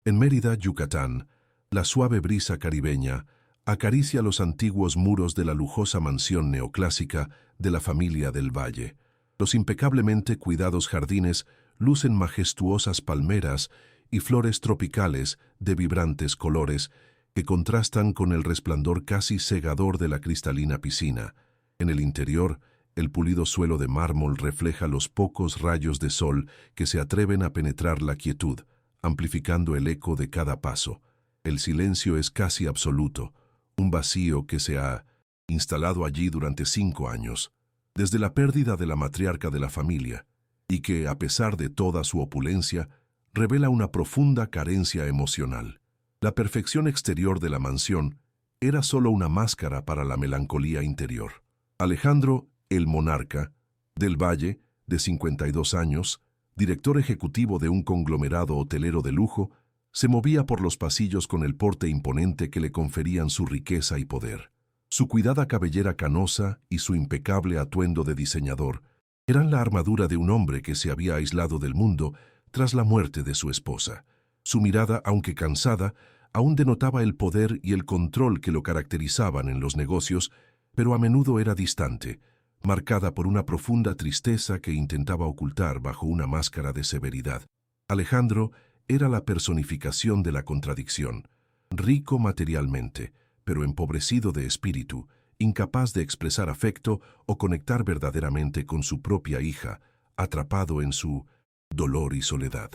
En Mérida, Yucatán, la suave brisa caribeña acaricia los antiguos muros de la lujosa mansión neoclásica de la familia del Valle. Los impecablemente cuidados jardines lucen majestuosas palmeras y flores tropicales de vibrantes colores que contrastan con el resplandor casi cegador de la cristalina piscina. En el interior, el pulido suelo de mármol refleja los pocos rayos de sol que se atreven a penetrar la quietud, amplificando el eco de cada paso. El silencio es casi absoluto, un vacío que se ha instalado allí durante 5 años, desde la pérdida de la matriarca de la familia, y que, a pesar de toda su opulencia, revela una profunda carencia emocional. La perfección exterior de la mansión era solo una máscara para la melancolía interior. Alejandro, el monarca, del Valle, de 52 años, director ejecutivo de un conglomerado hotelero de lujo, se movía por los pasillos con el porte imponente que le conferían su riqueza y poder. Su cuidada cabellera canosa y su impecable atuendo de diseñador eran la armadura de un hombre que se había aislado del mundo tras la muerte de su esposa. Su mirada, aunque cansada, aún denotaba el poder y el control que lo caracterizaban en los negocios, pero a menudo era distante, marcada por una profunda tristeza que intentaba ocultar bajo una máscara de severidad. Alejandro era la personificación de la contradicción, rico materialmente, pero empobrecido de espíritu, incapaz de expresar afecto o conectar verdaderamente con su propia hija, atrapado en su dolor y soledad.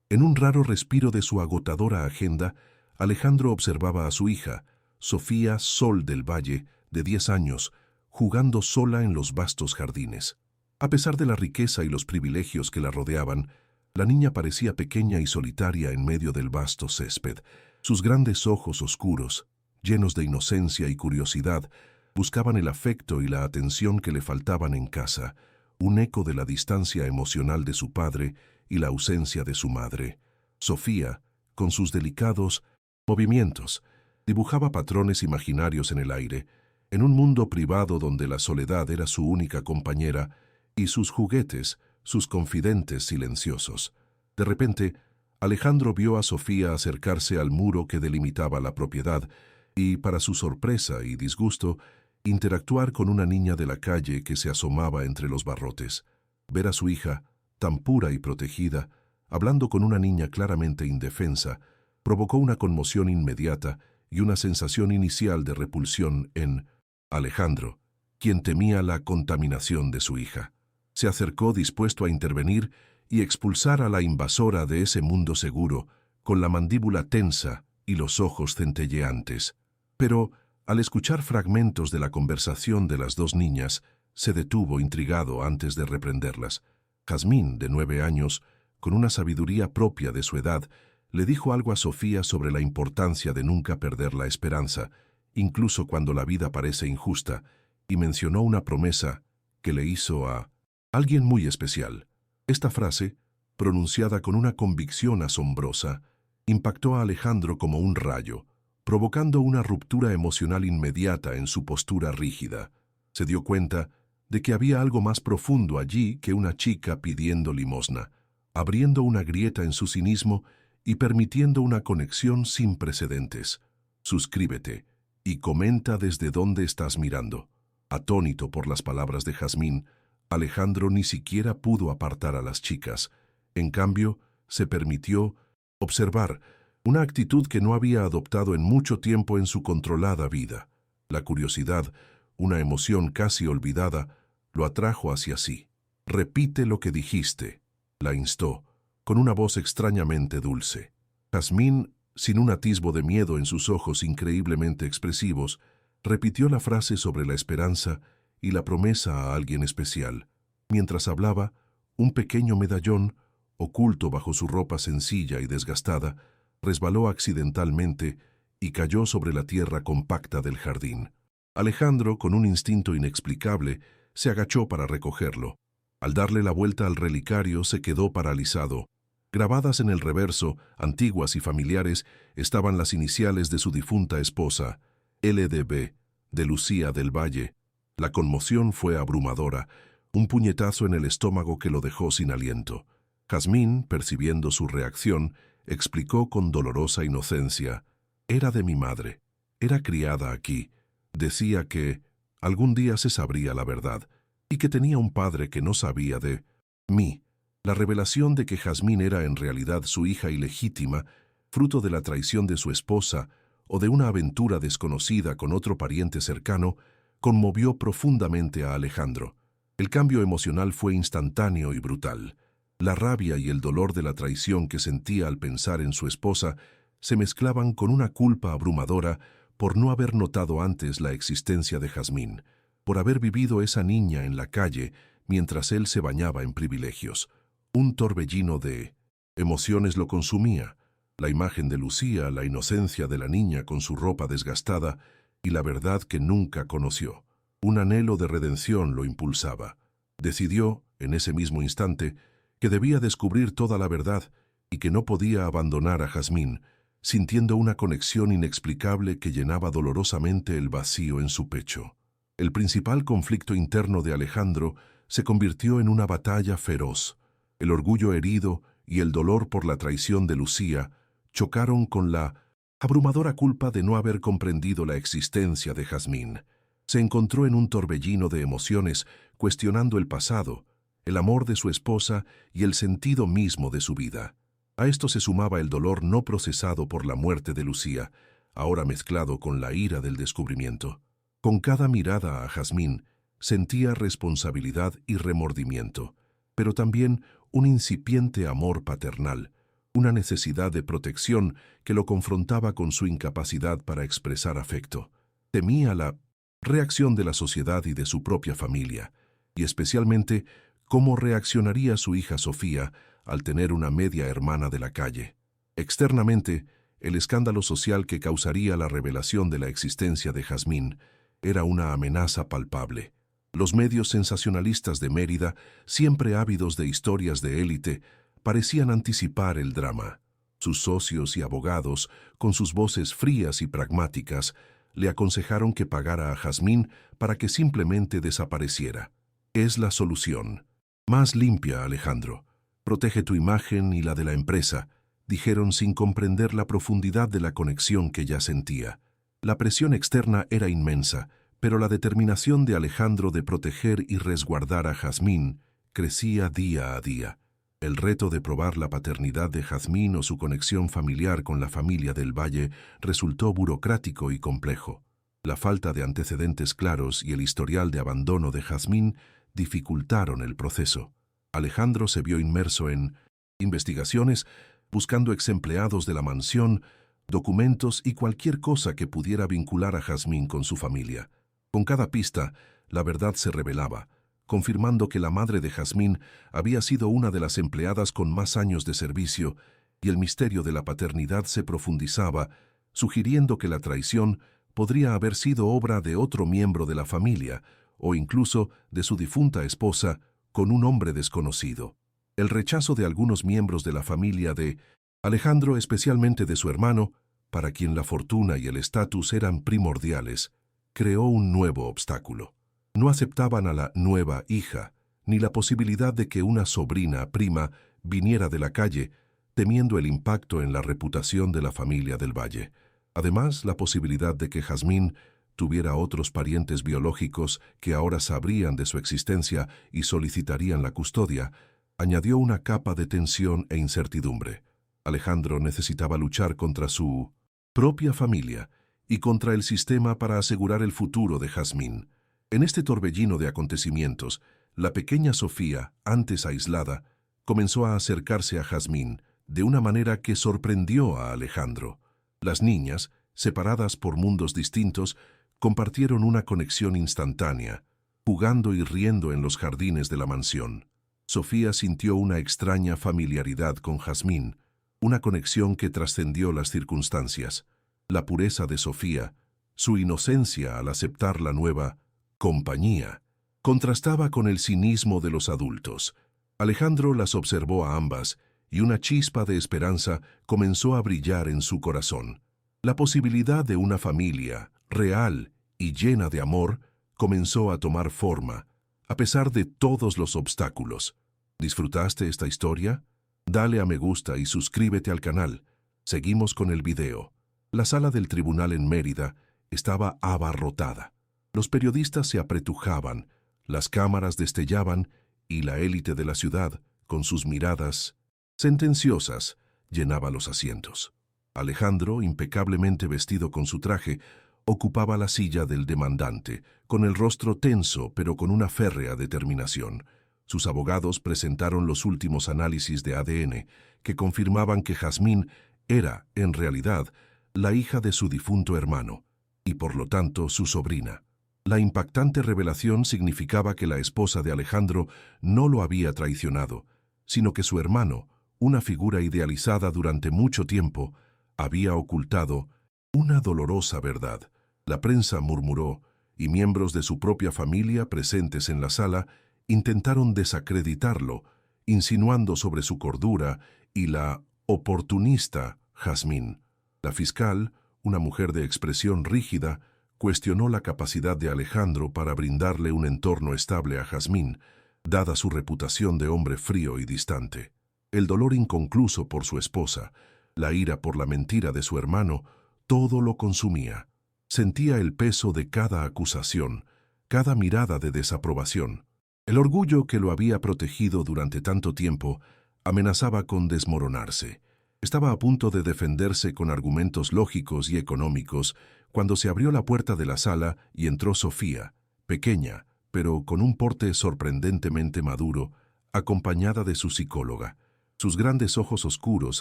En un raro respiro de su agotadora agenda, Alejandro observaba a su hija, Sofía Sol del Valle, de 10 años, jugando sola en los vastos jardines. A pesar de la riqueza y los privilegios que la rodeaban, la niña parecía pequeña y solitaria en medio del vasto césped. Sus grandes ojos oscuros, llenos de inocencia y curiosidad, buscaban el afecto y la atención que le faltaban en casa, un eco de la distancia emocional de su padre y la ausencia de su madre. Sofía, con sus delicados movimientos, dibujaba patrones imaginarios en el aire, en un mundo privado donde la soledad era su única compañera y sus juguetes, sus confidentes silenciosos. De repente, Alejandro vio a Sofía acercarse al muro que delimitaba la propiedad y, para su sorpresa y disgusto, interactuar con una niña de la calle que se asomaba entre los barrotes. Ver a su hija, tan pura y protegida, hablando con una niña claramente indefensa, provocó una conmoción inmediata y una sensación inicial de repulsión en Alejandro, quien temía la contaminación de su hija. Se acercó dispuesto a intervenir y expulsar a la invasora de ese mundo seguro, con la mandíbula tensa y los ojos centelleantes. Pero, al escuchar fragmentos de la conversación de las dos niñas, se detuvo intrigado antes de reprenderlas. Jazmín, de 9 años, con una sabiduría propia de su edad, le dijo algo a Sofía sobre la importancia de nunca perder la esperanza, incluso cuando la vida parece injusta, y mencionó una promesa que le hizo a alguien muy especial. Esta frase, pronunciada con una convicción asombrosa, impactó a Alejandro como un rayo, provocando una ruptura emocional inmediata en su postura rígida. Se dio cuenta de que había algo más profundo allí que una chica pidiendo limosna, abriendo una grieta en su cinismo y permitiendo una conexión sin precedentes. Suscríbete y comenta desde dónde estás mirando. Atónito por las palabras de Jazmín, Alejandro ni siquiera pudo apartar a las chicas. En cambio, se permitió observar una actitud que no había adoptado en mucho tiempo en su controlada vida. La curiosidad, una emoción casi olvidada, lo atrajo hacia sí. «Repite lo que dijiste», la instó, con una voz extrañamente dulce. Jazmín, sin un atisbo de miedo en sus ojos increíblemente expresivos, repitió la frase sobre la esperanza y la promesa a alguien especial. Mientras hablaba, un pequeño medallón, oculto bajo su ropa sencilla y desgastada, resbaló accidentalmente y cayó sobre la tierra compacta del jardín. Alejandro, con un instinto inexplicable, se agachó para recogerlo. Al darle la vuelta al relicario, se quedó paralizado. Grabadas en el reverso, antiguas y familiares, estaban las iniciales de su difunta esposa, LDB, de Lucía del Valle. La conmoción fue abrumadora, un puñetazo en el estómago que lo dejó sin aliento. Jazmín, percibiendo su reacción, explicó con dolorosa inocencia. Era de mi madre. Era criada aquí. Decía que algún día se sabría la verdad y que tenía un padre que no sabía de mí. La revelación de que Jazmín era en realidad su hija ilegítima, fruto de la traición de su esposa o de una aventura desconocida con otro pariente cercano, conmovió profundamente a Alejandro. El cambio emocional fue instantáneo y brutal. La rabia y el dolor de la traición que sentía al pensar en su esposa se mezclaban con una culpa abrumadora por no haber notado antes la existencia de Jazmín, por haber vivido esa niña en la calle mientras él se bañaba en privilegios. Un torbellino de emociones lo consumía. La imagen de Lucía, la inocencia de la niña con su ropa desgastada y la verdad que nunca conoció. Un anhelo de redención lo impulsaba. Decidió, en ese mismo instante, que debía descubrir toda la verdad y que no podía abandonar a Jazmín, sintiendo una conexión inexplicable que llenaba dolorosamente el vacío en su pecho. El principal conflicto interno de Alejandro se convirtió en una batalla feroz. El orgullo herido y el dolor por la traición de Lucía chocaron con la abrumadora culpa de no haber comprendido la existencia de Jazmín. Se encontró en un torbellino de emociones, cuestionando el pasado, el amor de su esposa y el sentido mismo de su vida. A esto se sumaba el dolor no procesado por la muerte de Lucía, ahora mezclado con la ira del descubrimiento. Con cada mirada a Jazmín, sentía responsabilidad y remordimiento, pero también un incipiente amor paternal, una necesidad de protección que lo confrontaba con su incapacidad para expresar afecto. Temía la reacción de la sociedad y de su propia familia, y especialmente cómo reaccionaría su hija Sofía al tener una media hermana de la calle. Externamente, el escándalo social que causaría la revelación de la existencia de Jazmín era una amenaza palpable. Los medios sensacionalistas de Mérida, siempre ávidos de historias de élite, parecían anticipar el drama. Sus socios y abogados, con sus voces frías y pragmáticas, le aconsejaron que pagara a Jazmín para que simplemente desapareciera. Es la solución. Más limpia, Alejandro. Protege tu imagen y la de la empresa, dijeron sin comprender la profundidad de la conexión que ya sentía. La presión externa era inmensa, pero la determinación de Alejandro de proteger y resguardar a Jazmín crecía día a día. El reto de probar la paternidad de Jazmín o su conexión familiar con la familia del Valle resultó burocrático y complejo. La falta de antecedentes claros y el historial de abandono de Jazmín dificultaron el proceso. Alejandro se vio inmerso en investigaciones, buscando exempleados de la mansión, documentos y cualquier cosa que pudiera vincular a Jazmín con su familia. Con cada pista, la verdad se revelaba, confirmando que la madre de Jazmín había sido una de las empleadas con más años de servicio, y el misterio de la paternidad se profundizaba, sugiriendo que la traición podría haber sido obra de otro miembro de la familia, o incluso de su difunta esposa, con un hombre desconocido. El rechazo de algunos miembros de la familia de Alejandro, especialmente de su hermano, para quien la fortuna y el estatus eran primordiales, creó un nuevo obstáculo. No aceptaban a la nueva hija, ni la posibilidad de que una sobrina prima viniera de la calle, temiendo el impacto en la reputación de la familia del Valle. Además, la posibilidad de que Jazmín tuviera otros parientes biológicos que ahora sabrían de su existencia y solicitarían la custodia, añadió una capa de tensión e incertidumbre. Alejandro necesitaba luchar contra su propia familia y contra el sistema para asegurar el futuro de Jazmín. En este torbellino de acontecimientos, la pequeña Sofía, antes aislada, comenzó a acercarse a Jazmín de una manera que sorprendió a Alejandro. Las niñas, separadas por mundos distintos, compartieron una conexión instantánea, jugando y riendo en los jardines de la mansión. Sofía sintió una extraña familiaridad con Jazmín, una conexión que trascendió las circunstancias. La pureza de Sofía, su inocencia al aceptar la nueva compañía, contrastaba con el cinismo de los adultos. Alejandro las observó a ambas, y una chispa de esperanza comenzó a brillar en su corazón. La posibilidad de una familia real y llena de amor comenzó a tomar forma, a pesar de todos los obstáculos. ¿Disfrutaste esta historia? Dale a me gusta y suscríbete al canal. Seguimos con el video. La sala del tribunal en Mérida estaba abarrotada. Los periodistas se apretujaban, las cámaras destellaban y la élite de la ciudad, con sus miradas sentenciosas, llenaba los asientos. Alejandro, impecablemente vestido con su traje, ocupaba la silla del demandante, con el rostro tenso pero con una férrea determinación. Sus abogados presentaron los últimos análisis de ADN que confirmaban que Jazmín era, en realidad, la hija de su difunto hermano, y por lo tanto su sobrina. La impactante revelación significaba que la esposa de Alejandro no lo había traicionado, sino que su hermano, una figura idealizada durante mucho tiempo, había ocultado una dolorosa verdad. La prensa murmuró, y miembros de su propia familia presentes en la sala intentaron desacreditarlo, insinuando sobre su cordura y la oportunista Jazmín. La fiscal, una mujer de expresión rígida, cuestionó la capacidad de Alejandro para brindarle un entorno estable a Jazmín, dada su reputación de hombre frío y distante. El dolor inconcluso por su esposa, la ira por la mentira de su hermano, todo lo consumía. Sentía el peso de cada acusación, cada mirada de desaprobación. El orgullo que lo había protegido durante tanto tiempo amenazaba con desmoronarse. Estaba a punto de defenderse con argumentos lógicos y económicos cuando se abrió la puerta de la sala y entró Sofía, pequeña, pero con un porte sorprendentemente maduro, acompañada de su psicóloga. Sus grandes ojos oscuros,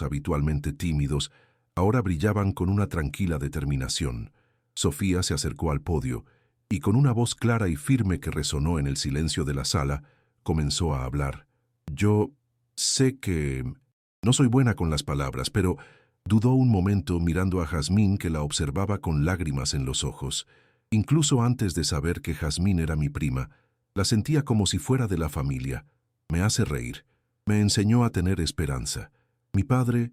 habitualmente tímidos, ahora brillaban con una tranquila determinación. Sofía se acercó al podio y con una voz clara y firme que resonó en el silencio de la sala, comenzó a hablar. Yo sé que no soy buena con las palabras, pero dudó un momento mirando a Jazmín, que la observaba con lágrimas en los ojos. Incluso antes de saber que Jazmín era mi prima, la sentía como si fuera de la familia. Me hace reír. Me enseñó a tener esperanza. Mi padre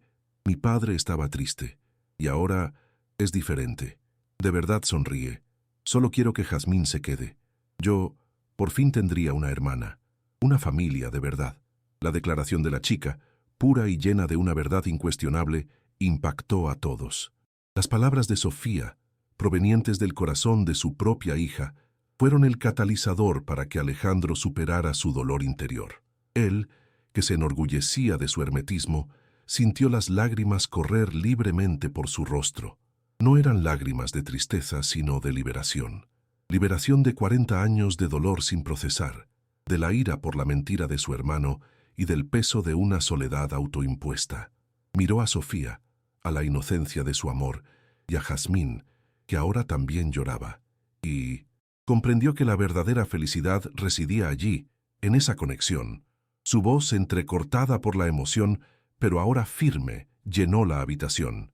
estaba triste, y ahora es diferente. De verdad sonríe. Solo quiero que Jazmín se quede. Yo, por fin tendría una hermana, una familia de verdad. La declaración de la chica, pura y llena de una verdad incuestionable, impactó a todos. Las palabras de Sofía, provenientes del corazón de su propia hija, fueron el catalizador para que Alejandro superara su dolor interior. Él, que se enorgullecía de su hermetismo, sintió las lágrimas correr libremente por su rostro. No eran lágrimas de tristeza, sino de liberación. Liberación de 40 años de dolor sin procesar, de la ira por la mentira de su hermano y del peso de una soledad autoimpuesta. Miró a Sofía, a la inocencia de su amor, y a Jazmín, que ahora también lloraba, y comprendió que la verdadera felicidad residía allí, en esa conexión. Su voz, entrecortada por la emoción, pero ahora firme, llenó la habitación.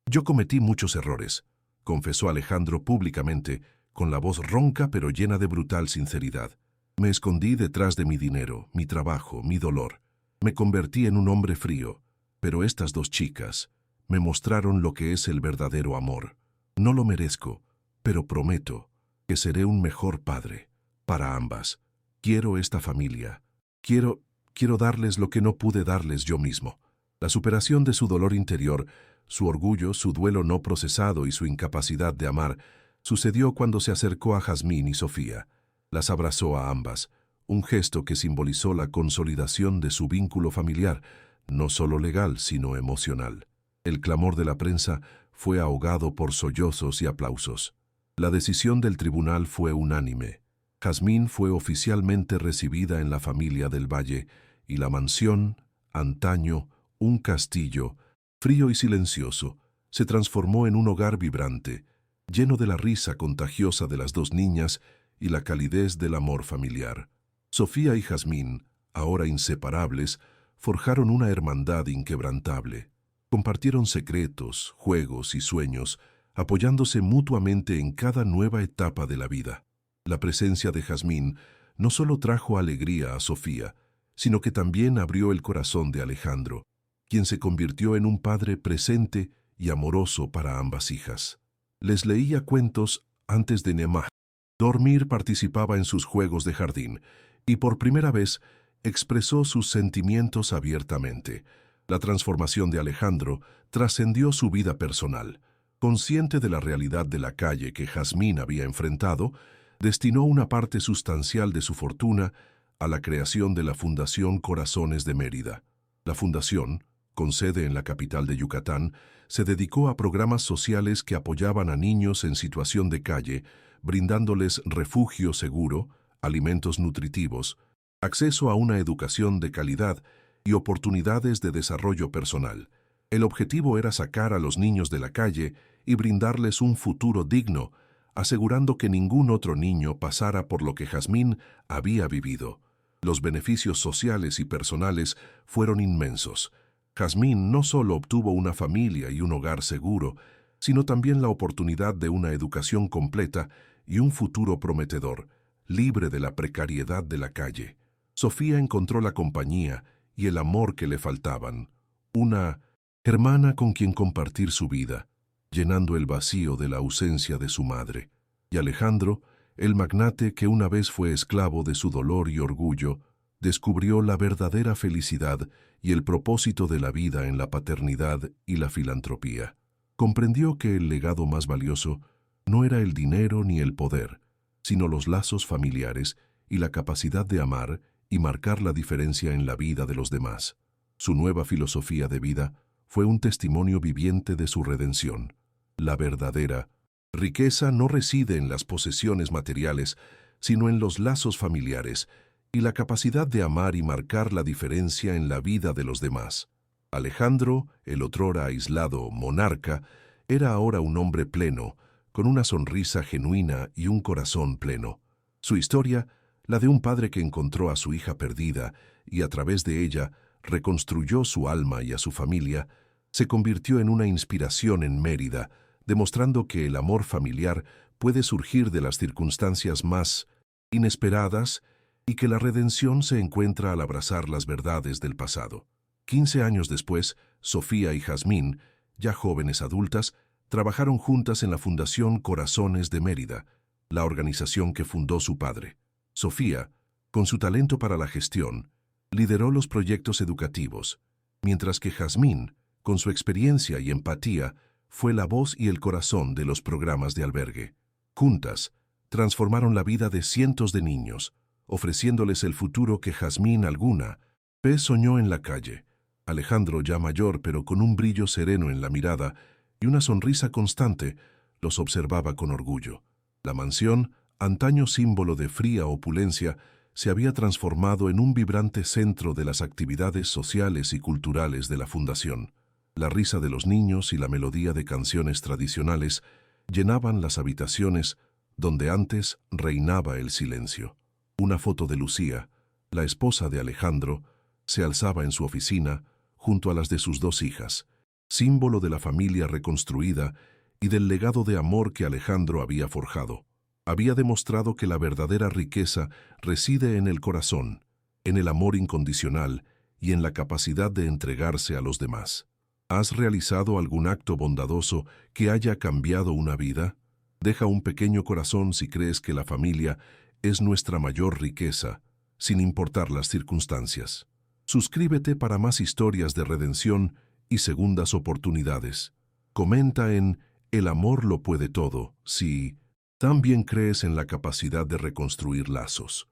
Yo cometí muchos errores, confesó Alejandro públicamente, con la voz ronca pero llena de brutal sinceridad. Me escondí detrás de mi dinero, mi trabajo, mi dolor. Me convertí en un hombre frío, pero estas dos chicas me mostraron lo que es el verdadero amor. No lo merezco, pero prometo que seré un mejor padre para ambas. Quiero esta familia. Quiero darles lo que no pude darles yo mismo. La superación de su dolor interior, su orgullo, su duelo no procesado y su incapacidad de amar, sucedió cuando se acercó a Jazmín y Sofía. Las abrazó a ambas, un gesto que simbolizó la consolidación de su vínculo familiar, no solo legal, sino emocional. El clamor de la prensa fue ahogado por sollozos y aplausos. La decisión del tribunal fue unánime. Jazmín fue oficialmente recibida en la familia del Valle, y la mansión, antaño un castillo, frío y silencioso, se transformó en un hogar vibrante, lleno de la risa contagiosa de las dos niñas y la calidez del amor familiar. Sofía y Jazmín, ahora inseparables, forjaron una hermandad inquebrantable. Compartieron secretos, juegos y sueños, apoyándose mutuamente en cada nueva etapa de la vida. La presencia de Jazmín no solo trajo alegría a Sofía, sino que también abrió el corazón de Alejandro, quien se convirtió en un padre presente y amoroso para ambas hijas. Les leía cuentos antes de dormir, participaba en sus juegos de jardín, y por primera vez expresó sus sentimientos abiertamente. La transformación de Alejandro trascendió su vida personal. Consciente de la realidad de la calle que Jazmín había enfrentado, destinó una parte sustancial de su fortuna a la creación de la Fundación Corazones de Mérida. La fundación, con sede en la capital de Yucatán, se dedicó a programas sociales que apoyaban a niños en situación de calle, brindándoles refugio seguro, alimentos nutritivos, acceso a una educación de calidad y oportunidades de desarrollo personal. El objetivo era sacar a los niños de la calle y brindarles un futuro digno, asegurando que ningún otro niño pasara por lo que Jazmín había vivido. Los beneficios sociales y personales fueron inmensos. Jazmín no solo obtuvo una familia y un hogar seguro, sino también la oportunidad de una educación completa y un futuro prometedor, libre de la precariedad de la calle. Sofía encontró la compañía y el amor que le faltaban, una hermana con quien compartir su vida, llenando el vacío de la ausencia de su madre. Y Alejandro, el magnate que una vez fue esclavo de su dolor y orgullo, descubrió la verdadera felicidad y el propósito de la vida en la paternidad y la filantropía. Comprendió que el legado más valioso no era el dinero ni el poder, sino los lazos familiares y la capacidad de amar y marcar la diferencia en la vida de los demás. Su nueva filosofía de vida fue un testimonio viviente de su redención. La verdadera riqueza no reside en las posesiones materiales, sino en los lazos familiares y la capacidad de amar y marcar la diferencia en la vida de los demás. Alejandro, el otrora aislado monarca, era ahora un hombre pleno, con una sonrisa genuina y un corazón pleno. Su historia, la de un padre que encontró a su hija perdida y a través de ella reconstruyó su alma y a su familia, se convirtió en una inspiración en Mérida, demostrando que el amor familiar puede surgir de las circunstancias más inesperadas y que la redención se encuentra al abrazar las verdades del pasado. 15 años después, Sofía y Jazmín, ya jóvenes adultas, trabajaron juntas en la Fundación Corazones de Mérida, la organización que fundó su padre. Sofía, con su talento para la gestión, lideró los proyectos educativos, mientras que Jazmín, con su experiencia y empatía, fue la voz y el corazón de los programas de albergue. Juntas, transformaron la vida de cientos de niños, ofreciéndoles el futuro que Jazmín alguna vez soñó en la calle. Alejandro, ya mayor pero con un brillo sereno en la mirada y una sonrisa constante, los observaba con orgullo. La mansión, antaño símbolo de fría opulencia, se había transformado en un vibrante centro de las actividades sociales y culturales de la fundación. La risa de los niños y la melodía de canciones tradicionales llenaban las habitaciones donde antes reinaba el silencio. Una foto de Lucía, la esposa de Alejandro, se alzaba en su oficina junto a las de sus dos hijas, símbolo de la familia reconstruida y del legado de amor que Alejandro había forjado. Había demostrado que la verdadera riqueza reside en el corazón, en el amor incondicional y en la capacidad de entregarse a los demás. ¿Has realizado algún acto bondadoso que haya cambiado una vida? Deja un pequeño corazón si crees que la familia es nuestra mayor riqueza, sin importar las circunstancias. Suscríbete para más historias de redención y segundas oportunidades. Comenta en El amor lo puede todo si también crees en la capacidad de reconstruir lazos.